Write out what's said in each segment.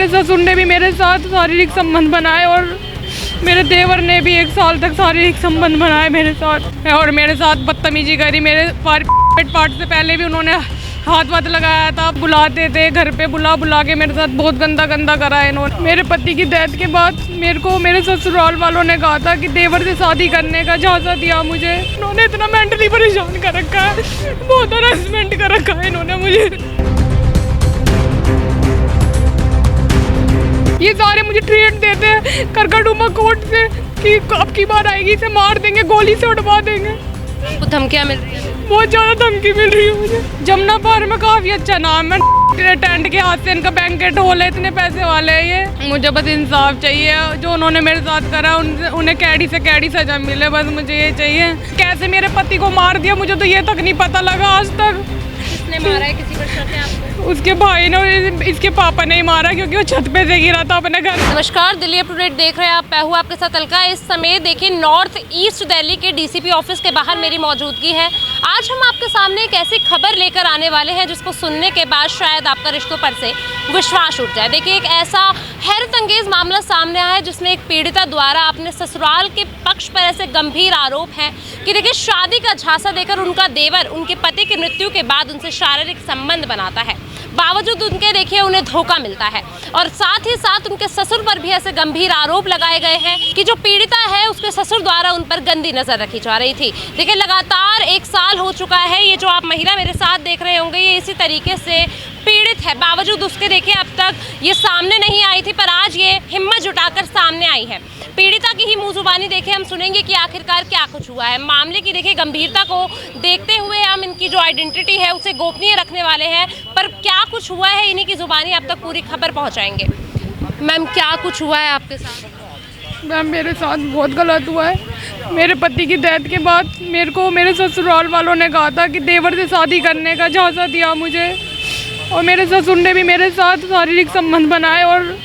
मेरे ससुर ने भी मेरे साथ शारीरिक संबंध बनाए और मेरे देवर ने भी 1 साल तक शारीरिक संबंध बनाए मेरे साथ और मेरे साथ बदतमीजी करी। मेरे पार्ट से पहले भी उन्होंने हाथ लगाया था, बुलाते थे घर पे, बुला के मेरे साथ बहुत गंदा करा है इन्होंने। मेरे पति की डेथ के बाद मेरे को मेरे ससुराल वालों ने कहा था कि देवर से शादी करने का इजाज़त दिया मुझे। इन्होंने इतना मेंटली परेशान कर रखा है, बहुत हरासमेंट कर रखा है इन्होंने मुझे। ये सारे मुझे थ्रेट देते हैं करकटुमा कोर्ट से कि अब की बार आएगी इसे मार देंगे, गोली से उड़वा देंगे। आपको धमकियाँ मिल रही है? बहुत ज़्यादा धमकी मिल रही है मुझे। जमुना पार में काफ़ी अच्छा नाम है, टेंट के हाथ से इनका बैंकेट हॉल है, इतने पैसे वाले हैं ये। मुझे बस इंसाफ चाहिए, जो उन्होंने मेरे साथ करा उन्हें कैडी से कैडी सजा मिले, बस मुझे ये चाहिए। कैसे मेरे पति को मार दिया मुझे तो ये तक नहीं पता लगा आज तक। किसने मारा है, किसी पर शक है आपको? उसके भाई ने और इसके पापा ने ही मारा क्योंकि वो छत पे से गिरा था अपने घर। नमस्कार, दिल्ली अप टू डेट देख रहे हैं आप। मैं हूँ आपके साथ अलका। इस समय देखिए नॉर्थ ईस्ट दिल्ली के डीसीपी ऑफिस के बाहर मेरी मौजूदगी है। आज हम आपके सामने एक ऐसी खबर लेकर आने वाले हैं जिसको सुनने के बाद शायद आपका रिश्तों पर से विश्वास उठ जाए। देखिए एक ऐसा हैरतअंगेज मामला सामने आया है जिसमें एक पीड़िता द्वारा अपने ससुराल के पक्ष पर ऐसे गंभीर आरोप हैं कि देखिए शादी का झांसा देकर उनका देवर उनके पति की मृत्यु के बाद उनसे शारीरिक संबंध बनाता है, बावजूद उनके देखिए उन्हें धोखा मिलता है। और साथ ही साथ उनके ससुर पर भी ऐसे गंभीर आरोप लगाए गए हैं कि जो पीड़िता है उसके ससुर द्वारा उन पर गंदी नजर रखी जा रही थी। देखिए लगातार 1 साल हो चुका है, ये जो आप महिला मेरे साथ देख रहे होंगे ये इसी तरीके से पीड़ित है। बावजूद उसके देखिए अब तक ये सामने नहीं आई थी, पर आज ये हिम्मत जुटाकर सामने आई है। पीड़िता की ही मुंह जुबानी देखिए हम सुनेंगे कि आखिरकार क्या कुछ हुआ है। मामले की देखिए गंभीरता को देखते हुए हम इनकी जो आइडेंटिटी है उसे गोपनीय रखने वाले हैं, पर क्या कुछ हुआ है इन्हीं की जुबानी अब तक पूरी खबर पहुंचाएंगे। मैम क्या कुछ हुआ है आपके साथ? मैम मेरे साथ बहुत गलत हुआ है। मेरे पति की डेथ के बाद मेरे को मेरे ससुराल वालों ने कहा था कि देवर से शादी करने का इजाज़त दिया मुझे और मेरे ससुर ने भी मेरे साथ शारीरिक संबंध बनाए और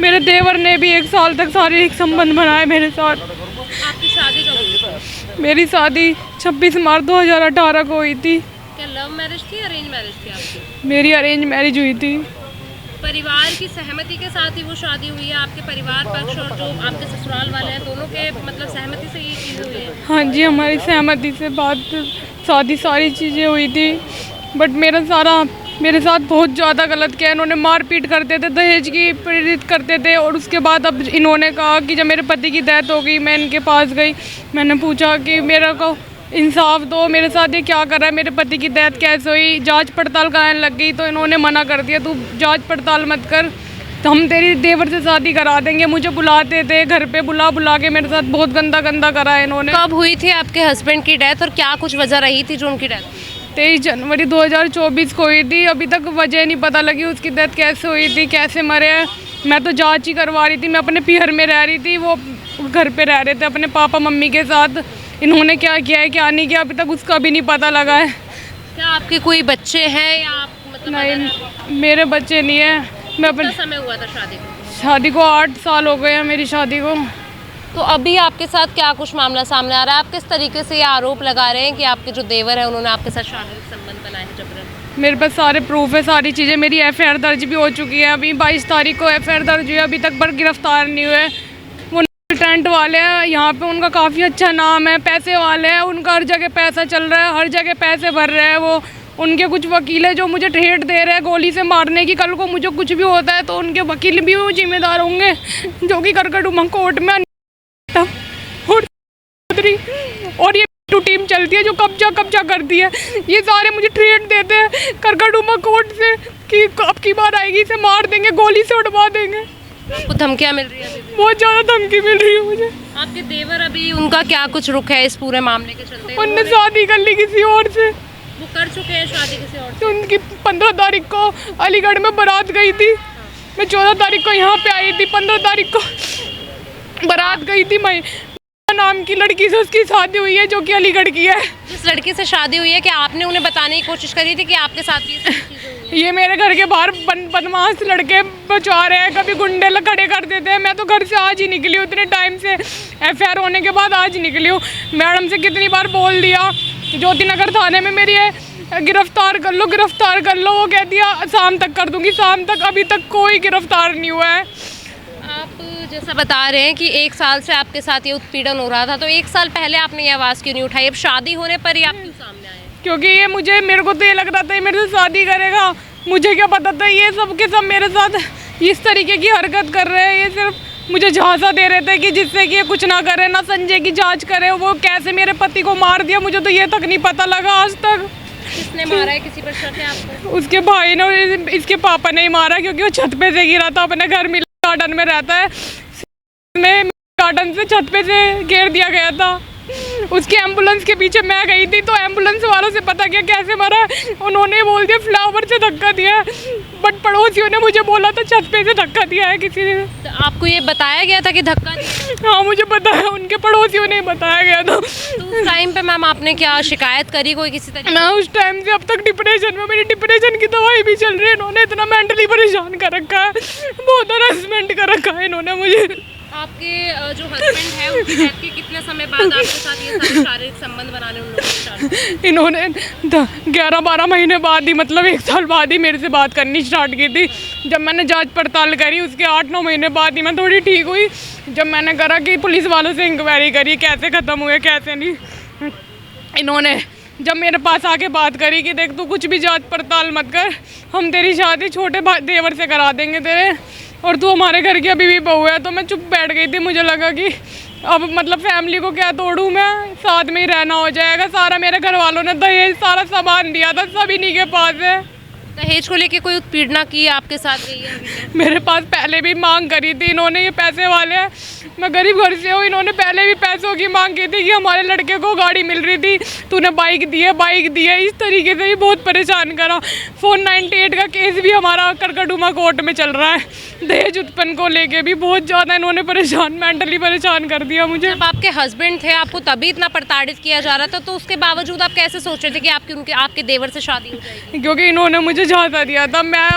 मेरे देवर ने भी 1 साल तक शारीरिक संबंध बनाए मेरे साथ। आपकी शादी कब हुई? मेरी शादी 26 मार्च 2018 को हुई थी। क्या लव मैरिज थी, अरेंज मैरिज थी आपकी? मेरी अरेंज मैरिज हुई थी। परिवार की सहमति के साथ ही वो शादी हुई है? आपके परिवार पक्ष और जो आपके ससुराल वाले हैं दोनों के मतलब सहमति से ये चीज़ हुई है? हाँ जी, हमारी सहमति से बात शादी सारी चीज़ें हुई थी, बट मेरे साथ बहुत ज़्यादा गलत किया। इन्होंने मारपीट करते थे, दहेज की प्रेरित करते थे और उसके बाद अब इन्होंने कहा कि जब मेरे पति की डेथ हो गई मैं इनके पास गई, मैंने पूछा कि मेरा को इंसाफ दो, मेरे साथ ये क्या कर रहा है, मेरे पति की डेथ कैसे हुई, जांच पड़ताल कराने लग गई तो इन्होंने मना कर दिया, तू जांच पड़ताल मत कर, तो हम तेरी देवर से शादी करा देंगे। मुझे बुलाते थे घर पे, बुला के मेरे साथ बहुत गंदा करा है इन्होंने। कब हुई थी आपके हस्बैंड की डेथ और क्या कुछ वजह रही थी जो उनकी डेथ? 23 जनवरी 2024 को हुई थी। अभी तक वजह नहीं पता लगी उसकी डेथ कैसे हुई थी, कैसे मरे हैं। मैं तो जांच ही करवा रही थी, मैं अपने पीहर में रह रही थी, वो घर पे रह रहे थे अपने पापा मम्मी के साथ। इन्होंने क्या किया है क्या नहीं किया अभी तक उसका भी नहीं पता लगा है। क्या आपके कोई बच्चे हैं या आप मतलब? नहीं, मेरे बच्चे नहीं है। मैं अपने समय हुआ था शादी को 8 साल हो गए हैं मेरी शादी को। तो अभी आपके साथ क्या कुछ मामला सामने आ रहा है? आप किस तरीके से ये आरोप लगा रहे हैं कि आपके जो देवर है उन्होंने आपके साथ शारीरिक संबंध बनाए हैं जबरन? मेरे पास सारे प्रूफ है, सारी चीज़ें। मेरी FIR दर्ज भी हो चुकी है, अभी 22 तारीख को FIR दर्ज हुई है, अभी तक पर गिरफ्तार नहीं हुए। वो टेंट वाले हैं यहाँ पे, उनका काफ़ी अच्छा नाम है, पैसे वाले हैं, उनका हर जगह पैसा चल रहा है, हर जगह पैसे भर रहे हैं वो। उनके कुछ वकील है जो मुझे थ्रेट दे रहे हैं गोली से मारने की। कल को मुझे कुछ भी होता है तो उनके वकील भी वो जिम्मेदार होंगे जो कि करकटुमा कोर्ट में और ये टीम चलती है जो कब्जा करती है। ये सारे मुझे थ्रेट देते हैं करकटुमा कोर्ट से कि अब की बार आएगी इसे मार देंगे, गोली से उड़वा देंगे। आपको धमकियाँ मिल रही है? बहुत ज़्यादा धमकी मिल रही है मुझे। आपके देवर अभी उनका क्या कुछ रुख है इस पूरे मामले के चलते? उनने शादी कर ली किसी और से। वो कर चुके हैं शादी किसी और से? तो उनकी 15 तारीख को अलीगढ़ में बारात गई थी, मैं 14 तारीख को यहाँ पे आई थी, 15 तारीख को बारात गई थी। मैं नाम की लड़की से उसकी शादी हुई है जो कि अलीगढ़ की है। जिस लड़की से शादी हुई है क्या आपने उन्हें बताने की कोशिश करी थी कि आपके साथ भी ये सारी चीजें हुई हैं? ये मेरे घर के बाहर बदमाश लड़के बचा रहे हैं, कभी गुंडे खड़े कर देते हैं। मैं तो घर से आज ही निकली हूँ, इतने टाइम से FIR होने के बाद आज निकली हूँ। मैडम से कितनी बार बोल दिया, ज्योति नगर थाने में मेरी गिरफ्तार कर लो, गिरफ्तार कर लो। वो कह दिया शाम तक कर दूंगी, शाम तक, अभी तक कोई गिरफ्तार नहीं हुआ है। आप जैसा बता रहे हैं कि 1 साल से आपके साथ ये उत्पीड़न हो रहा था, तो 1 साल पहले आपने ये आवाज़ क्यों नहीं उठाई? अब शादी होने पर ही आप क्यों सामने आए? क्योंकि ये मेरे को तो ये लग रहा था ये मेरे से शादी करेगा। मुझे क्या पता था ये सब के सब मेरे साथ इस तरीके की हरकत कर रहे हैं। ये सिर्फ मुझे झांसा दे रहे थे कि जिससे कि ये कुछ ना करे, ना संजय की जांच करे। वो कैसे मेरे पति को मार दिया मुझे तो ये तक नहीं पता लगा आज तक। किसने मारा है? किसी पर शक है आपको? उसके भाई ने और इसके पापा ने ही मारा, क्योंकि वो छत पे से गिरा था। अपने घर में गार्डन में रहता है, में गार्डन से छत पे से गिर दिया गया था। उसकी एम्बुलेंस के पीछे मैं गई थी, तो एम्बुलेंस वालों से पता किया कैसे मरा। उन्होंने बोल दिया फ्लावर से धक्का दिया, बट पड़ोसियों ने मुझे बोला था छत पे से धक्का दिया है किसी ने। तो आपको ये बताया गया था कि धक्का दिया? हाँ, मुझे बताया, उनके पड़ोसियों ने बताया गया था। तो उस टाइम पे मैम आपने क्या शिकायत करी कोई किसी तरीके? मैं उस टाइम से अब तक डिप्रेशन में, मेरी डिप्रेशन की दवाई भी चल रही है। इन्होंने इतना मेंटली परेशान कर रखा है, बहुत हरासमेंट कर रखा है इन्होंने मुझे। आपके जो हस्बैंड है उनकी डेथ के कितने समय बाद आपके साथ ये सारे शारीरिक संबंध बनाने उन लोगों ने स्टार्ट किया? इन्होंने 11-12 महीने बाद ही, मतलब 1 साल बाद ही मेरे से बात करनी स्टार्ट की थी। जब मैंने जांच पड़ताल करी उसके 8-9 महीने बाद ही मैं थोड़ी ठीक हुई। जब मैंने करा कि पुलिस वालों से इंक्वायरी करी कैसे ख़त्म हुए कैसे नहीं, इन्होंने जब मेरे पास आके बात करी कि देख तू कुछ भी जांच पड़ताल मत कर, हम तेरी शादी छोटे देवर से करा देंगे तेरे, और तू हमारे घर की अभी भी बहू है। तो मैं चुप बैठ गई थी। मुझे लगा कि अब मतलब फैमिली को क्या तोड़ूं मैं, साथ में ही रहना हो जाएगा। सारा मेरे घर वालों ने दहेज सारा सामान दिया था, सब इन्हीं के पास है। दहेज को लेके कोई उत्पीड़ना की आपके साथ गई है अभी तक? मेरे पास पहले भी मांग करी थी इन्होंने, ये पैसे वाले हैं, मैं गरीब घर से हूँ। इन्होंने पहले भी पैसों की मांग की थी कि हमारे लड़के को गाड़ी मिल रही थी, तूने बाइक दी है, इस तरीके से ही बहुत परेशान करा। 498 का केस भी हमारा करकटुमा कोर्ट में चल रहा है। दहेज उत्पन्न को लेके भी बहुत ज़्यादा इन्होंने मेंटली परेशान कर दिया मुझे। जब आपके हस्बैंड थे आपको तभी इतना प्रताड़ित किया जा रहा था, तो उसके बावजूद आप कैसे सोच रहे थे कि आपके देवर से शादी हो जाएगी? क्योंकि इन्होंने मुझे झांसा दिया था। मैं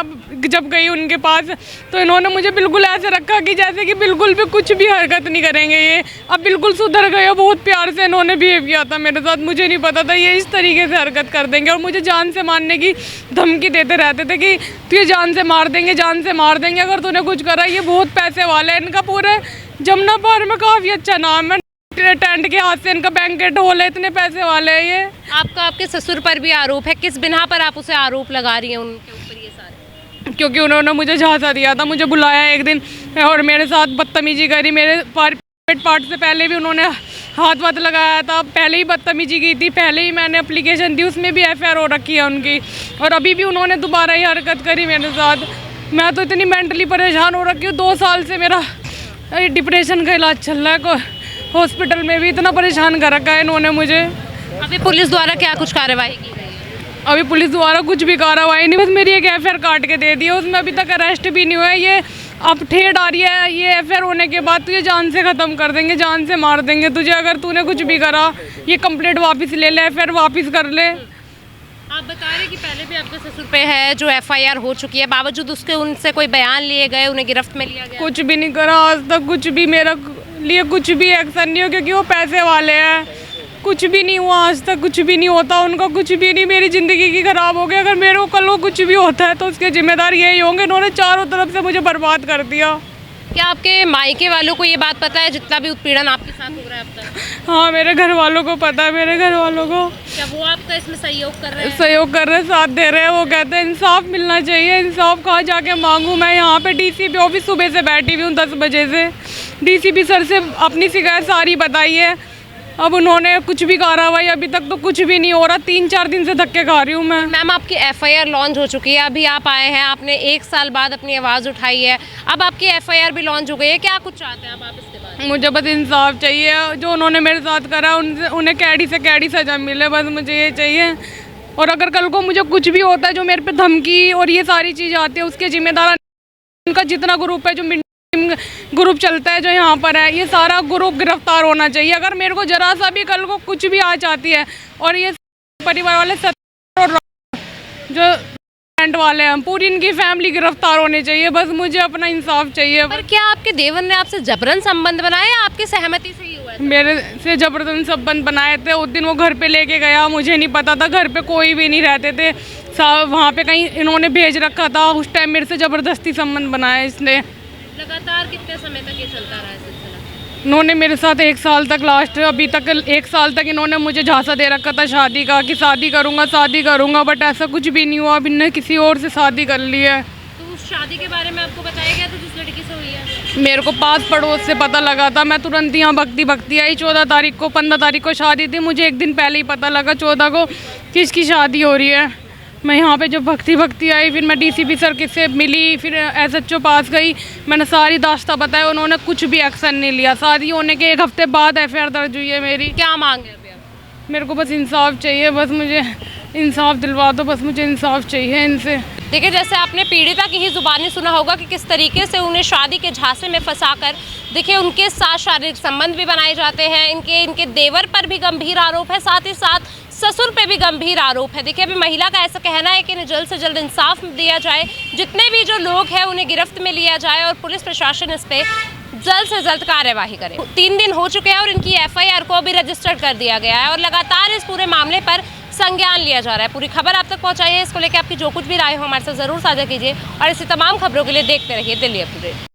जब गई उनके पास तो इन्होंने मुझे बिल्कुल ऐसे रखा कि जैसे कि बिल्कुल भी कुछ भी हरकत नहीं करेंगे ये, अब बिल्कुल सुधर गए। बहुत प्यार से इन्होंने बिहेव किया था मेरे साथ, मुझे नहीं पता था ये इस तरीके से हरकत कर देंगे। और मुझे जान से मारने की धमकी देते रहते थे कि तुझे जान से मार देंगे, जान से मार देंगे अगर तूने कुछ करा। ये बहुत पैसे वाले हैं, इनका पूरे जमुना पार में काफ़ी अच्छा नाम है। टेंट के हाथ से इनका बैंकेट हॉल है, इतने पैसे वाले हैं ये। आपका आपके ससुर पर भी आरोप है, किस बिना पर आप उसे आरोप लगा रही हैं उनके ऊपर ये सारे? क्योंकि उन्होंने मुझे झांसा दिया था, मुझे बुलाया एक दिन और मेरे साथ बदतमीजी करी। मेरे प्राइवेट पार्ट से पहले भी उन्होंने हाथ लगाया था, पहले ही बदतमीजी की थी, पहले ही मैंने एप्लीकेशन दी, उसमें भी FIR हो रखी है उनकी। और अभी भी उन्होंने दोबारा ही हरकत करी मेरे साथ। मैं तो इतनी मेंटली परेशान हो रखी हूँ, 2 साल से मेरा डिप्रेशन का इलाज चल रहा है। हॉस्पिटल में भी इतना परेशान कर रखा है इन्होंने मुझे। अभी पुलिस द्वारा क्या कुछ कार्रवाई की गई है? अभी पुलिस द्वारा कुछ भी कार्रवाई नहीं, बस मेरी एक FIR काट के दे दी है, उसमें अभी तक अरेस्ट भी नहीं हुआ है। ये अब ठेठ आ रही है, ये FIR होने के बाद तुझे जान से ख़त्म कर देंगे, जान से मार देंगे तुझे अगर तूने कुछ भी करा। ये कंप्लेंट वापस ले ले, FIR वापस कर ले। आप बता रहे कि पहले भी आपके ससुर पे है जो FIR हो चुकी है, बावजूद उसके उनसे कोई बयान लिए गए, उन्हें गिरफ्त में लिया गया? कुछ भी नहीं करा आज तक, कुछ भी मेरा लिए कुछ भी एक्शन नहीं हो, क्योंकि वो पैसे वाले हैं। कुछ भी नहीं हुआ आज तक, कुछ भी नहीं होता उनका, कुछ भी नहीं। मेरी ज़िंदगी की ख़राब हो गई। अगर मेरे को कल को कुछ भी होता है तो उसके जिम्मेदार यही होंगे। इन्होंने चारों तरफ से मुझे बर्बाद कर दिया। क्या आपके मायके वालों को ये बात पता है जितना भी उत्पीड़न आपके साथ हो रहा है अब तक? हाँ, मेरे घर वालों को पता है, मेरे घर वालों को। क्या वो आपका इसमें सहयोग कर रहे हैं? सहयोग कर रहे हैं, साथ दे रहे हैं। वो कहते हैं इंसाफ मिलना चाहिए। इंसाफ कहाँ जाके मांगूँ मैं? यहाँ पे DCP ऑफिस सुबह से बैठी हुई हूँ 10 बजे से। DCP सर से अपनी शिकायत सारी बताई है, अब उन्होंने कुछ भी कार्रवाई अभी तक तो कुछ भी नहीं हो रहा। 3-4 दिन से धक्के खा रही हूँ मैं। मैम आपकी FIR लॉन्च हो चुकी है, अभी आप आए हैं, आपने 1 साल बाद अपनी आवाज़ उठाई है, अब आपकी FIR भी लॉन्च हो गई है, क्या कुछ चाहते हैं आप इसके बाद? मुझे बस इंसाफ चाहिए। जो उन्होंने मेरे साथ करा उन्हें कैडी से कैडी सजा मिले, बस मुझे ये चाहिए। और अगर कल को मुझे कुछ भी होता है, जो मेरे पे धमकी और ये सारी चीज़ आती है, उसके जिम्मेदार उनका जितना ग्रुप है, जो ग्रुप चलता है जो यहाँ पर है, ये सारा ग्रुप गिरफ्तार होना चाहिए। अगर मेरे को जरा सा भी कल को कुछ भी आ जाती है, और ये परिवार वाले और जो टेंट वाले हैं, पूरी इनकी फैमिली गिरफ्तार होनी चाहिए। बस मुझे अपना इंसाफ चाहिए। पर क्या आपके देवर ने आपसे जबरन संबंध बनाया या आपकी सहमति से ही हुआ हुआ है? मेरे से ज़बरदस्ती संबंध बनाए थे। उस दिन वो घर पे लेके गया, मुझे नहीं पता था, घर पे कोई भी नहीं रहते थे, वहाँ पे कहीं इन्होंने भेज रखा था। उस टाइम मेरे से ज़बरदस्ती संबंध बनाया इसने। लगातार कितने समय तक ये चलता रहा है सिलसिला? इन्होंने मेरे साथ 1 साल तक, लास्ट अभी तक 1 साल तक इन्होंने मुझे झांसा दे रखा था शादी का, कि शादी करूँगा, बट ऐसा कुछ भी नहीं हुआ। अब इनने किसी और से शादी कर ली है। तो उस शादी के बारे में आपको बताया गया था जिस लड़की से हुई है? मेरे को पास पड़ोस से पता लगा था। मैं तुरंत यहाँ भक्ति आई। 14 तारीख को, 15 तारीख को शादी थी। मुझे एक दिन पहले ही पता लगा 14 को कि इसकी शादी हो रही है। मैं यहाँ पे जब भक्ति आई, फिर मैं डीसीपी सर से मिली, फिर एसएचओ पास गई, मैंने सारी दास्ता बताया, उन्होंने कुछ भी एक्शन नहीं लिया। शादी होने के 1 हफ्ते बाद एफआईआर दर्ज हुई है मेरी। क्या मांग है अभी आप? मेरे को बस इंसाफ चाहिए, बस मुझे इंसाफ दिलवा दो, बस मुझे इंसाफ चाहिए इनसे। देखिए, जैसे आपने पीड़िता की ही जुबानी सुना होगा कि किस तरीके से उन्हें शादी के झांसे में फंसाकर, देखिए, उनके साथ शारीरिक संबंध भी बनाए जाते हैं। इनके देवर पर भी गंभीर आरोप है, साथ ही साथ ससुर पे भी गंभीर आरोप है। देखिए, अभी महिला का ऐसा कहना है कि इन्हें जल्द से जल्द इंसाफ दिया जाए, जितने भी जो लोग हैं उन्हें गिरफ्त में लिया जाए और पुलिस प्रशासन इस पे जल्द से जल्द कार्यवाही करे। 3 दिन हो चुके हैं और इनकी एफआईआर को अभी रजिस्टर्ड कर दिया गया है और लगातार इस पूरे मामले पर संज्ञान लिया जा रहा है। पूरी खबर आप तक पहुंचाइए। इसको लेकर आपकी जो कुछ भी राय हो हमारे साथ ज़रूर साझा कीजिए और ऐसी तमाम खबरों के लिए देखते रहिए दिल्ली अपडेट।